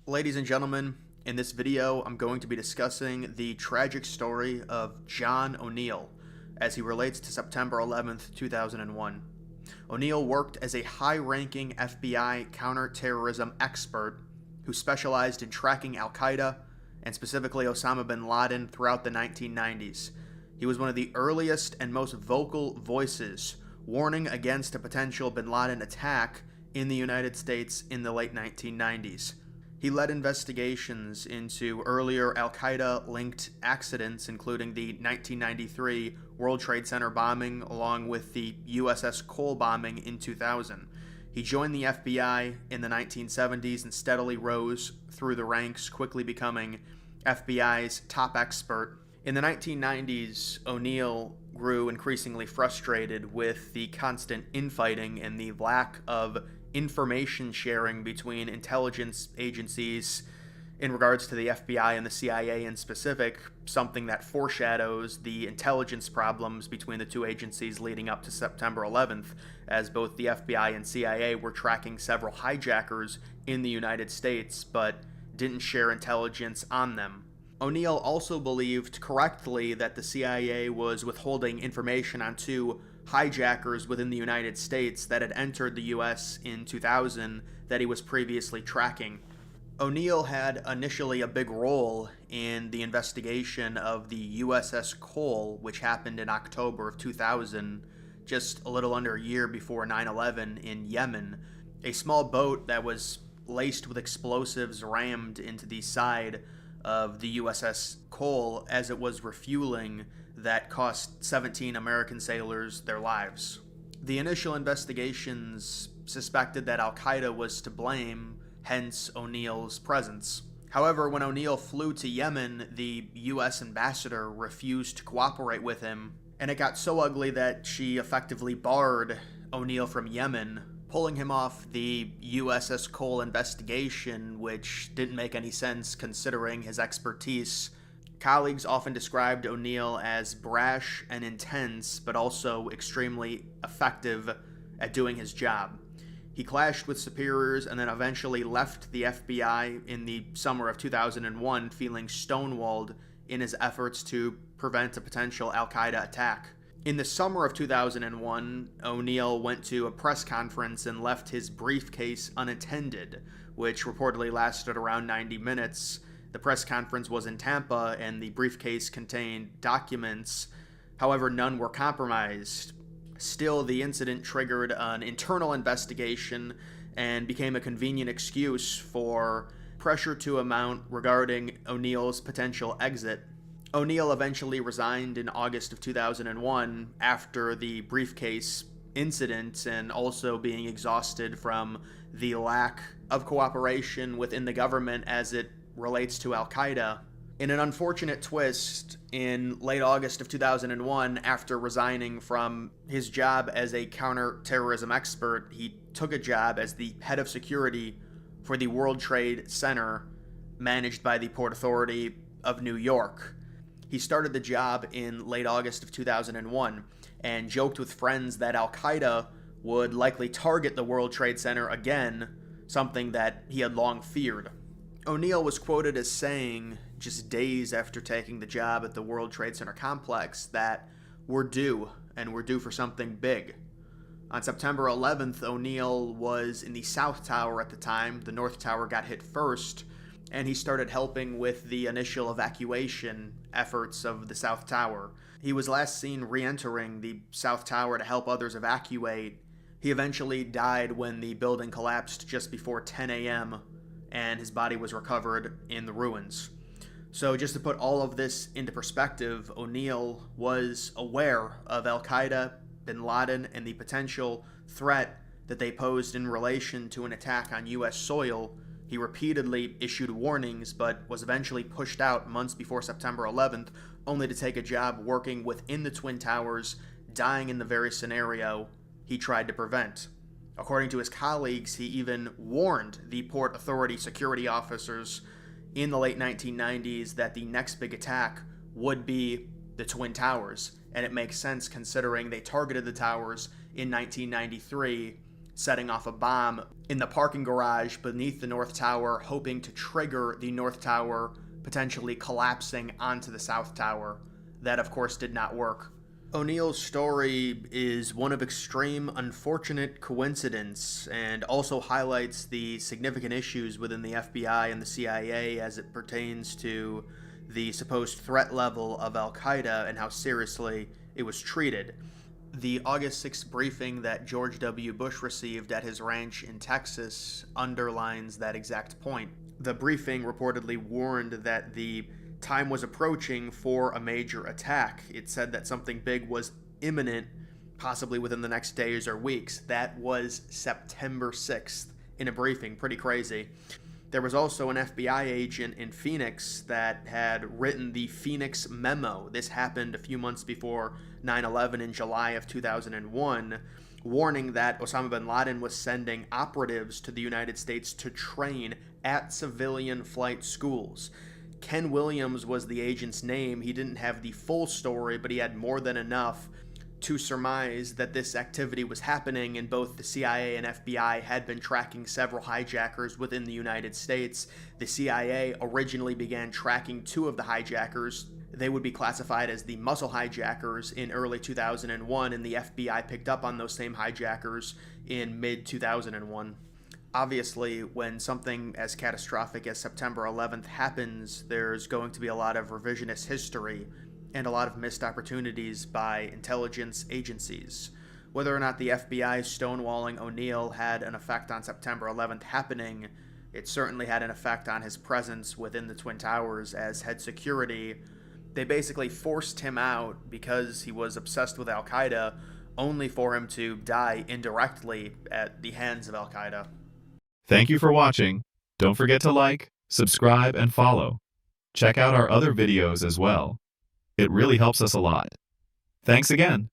Ladies and gentlemen, in this video, I'm going to be discussing the tragic story of John O'Neill as he relates to September 11th, 2001. O'Neill worked as a high-ranking FBI counterterrorism expert who specialized in tracking al-Qaeda and specifically Osama bin Laden throughout the 1990s. He was one of the earliest and most vocal voices warning against a potential bin Laden attack in the United States in the late 1990s. He led investigations into earlier al-Qaeda-linked accidents, including the 1993 World Trade Center bombing, along with the USS Cole bombing in 2000. He joined the FBI in the 1970s and steadily rose through the ranks, quickly becoming FBI's top expert. In the 1990s, O'Neill grew increasingly frustrated with the constant infighting and the lack of information sharing between intelligence agencies in regards to the FBI and the CIA in specific, something that foreshadows the intelligence problems between the two agencies leading up to September 11th, as both the FBI and CIA were tracking several hijackers in the United States but didn't share intelligence on them. O'Neill also believed correctly that the CIA was withholding information on two hijackers within the United States that had entered the US in 2000 that he was previously tracking. O'Neill had initially a big role in the investigation of the USS Cole, which happened in October of 2000, just a little under a year before 9/11 in Yemen. A small boat that was laced with explosives rammed into the side of the USS Cole as it was refueling that cost 17 American sailors their lives. The initial investigations suspected that al-Qaeda was to blame, hence O'Neill's presence. However, when O'Neill flew to Yemen, the US ambassador refused to cooperate with him, and it got so ugly that she effectively barred O'Neill from Yemen, pulling him off the USS Cole investigation, which didn't make any sense considering his expertise. Colleagues often described O'Neill as brash and intense, but also extremely effective at doing his job. He clashed with superiors and then eventually left the FBI in the summer of 2001, feeling stonewalled in his efforts to prevent a potential al-Qaeda attack. In the summer of 2001, O'Neill went to a press conference and left his briefcase unattended, which reportedly lasted around 90 minutes. The press conference was in Tampa, and the briefcase contained documents. However, none were compromised. Still, the incident triggered an internal investigation and became a convenient excuse for pressure to mount regarding O'Neill's potential exit. O'Neill eventually resigned in August of 2001 after the briefcase incident and also being exhausted from the lack of cooperation within the government as it relates to al-Qaeda. In an unfortunate twist, in late August of 2001, after resigning from his job as a counterterrorism expert, he took a job as the head of security for the World Trade Center managed by the Port Authority of New York. He started the job in late August of 2001 and joked with friends that al-Qaeda would likely target the World Trade Center again, something that he had long feared. O'Neill was quoted as saying, just days after taking the job at the World Trade Center complex, that we're due, and we're due for something big. On September 11th, O'Neill was in the South Tower at the time. The North Tower got hit first, and he started helping with the initial evacuation efforts of the South Tower. He was last seen re-entering the South Tower to help others evacuate. He eventually died when the building collapsed just before 10 a.m., and his body was recovered in the ruins. So just to put all of this into perspective, O'Neill was aware of al-Qaeda, bin Laden, and the potential threat that they posed in relation to an attack on U.S. soil. He repeatedly issued warnings, but was eventually pushed out months before September 11th, only to take a job working within the Twin Towers, dying in the very scenario he tried to prevent. According to his colleagues, he even warned the Port Authority security officers in the late 1990s that the next big attack would be the Twin Towers, and it makes sense considering they targeted the towers in 1993 setting off a bomb in the parking garage beneath the North Tower, hoping to trigger the North Tower potentially collapsing onto the South Tower. That, of course, did not work. O'Neill's story is one of extreme unfortunate coincidence and also highlights the significant issues within the FBI and the CIA as it pertains to the supposed threat level of al-Qaeda and how seriously it was treated. The August 6th briefing that George W. Bush received at his ranch in Texas underlines that exact point. The briefing reportedly warned that the time was approaching for a major attack. It said that something big was imminent, possibly within the next days or weeks. That was September 6th in a briefing. Pretty crazy. There was also an FBI agent in Phoenix that had written the Phoenix Memo. This happened a few months before 9/11 in July of 2001, warning that Osama bin Laden was sending operatives to the United States to train at civilian flight schools. Ken Williams was the agent's name. He didn't have the full story, but he had more than enough to surmise that this activity was happening, and both the CIA and FBI had been tracking several hijackers within the United States. The CIA originally began tracking 2 of the hijackers. They would be classified as the muscle hijackers in early 2001, and the FBI picked up on those same hijackers in mid-2001. Obviously, when something as catastrophic as September 11th happens, there's going to be a lot of revisionist history and a lot of missed opportunities by intelligence agencies. Whether or not the FBI stonewalling O'Neill had an effect on September 11th happening, it certainly had an effect on his presence within the Twin Towers as head security. They basically forced him out because he was obsessed with al-Qaeda, only for him to die indirectly at the hands of al-Qaeda. Thank you for watching. Don't forget to like, subscribe, and follow. Check out our other videos as well. It really helps us a lot. Thanks again.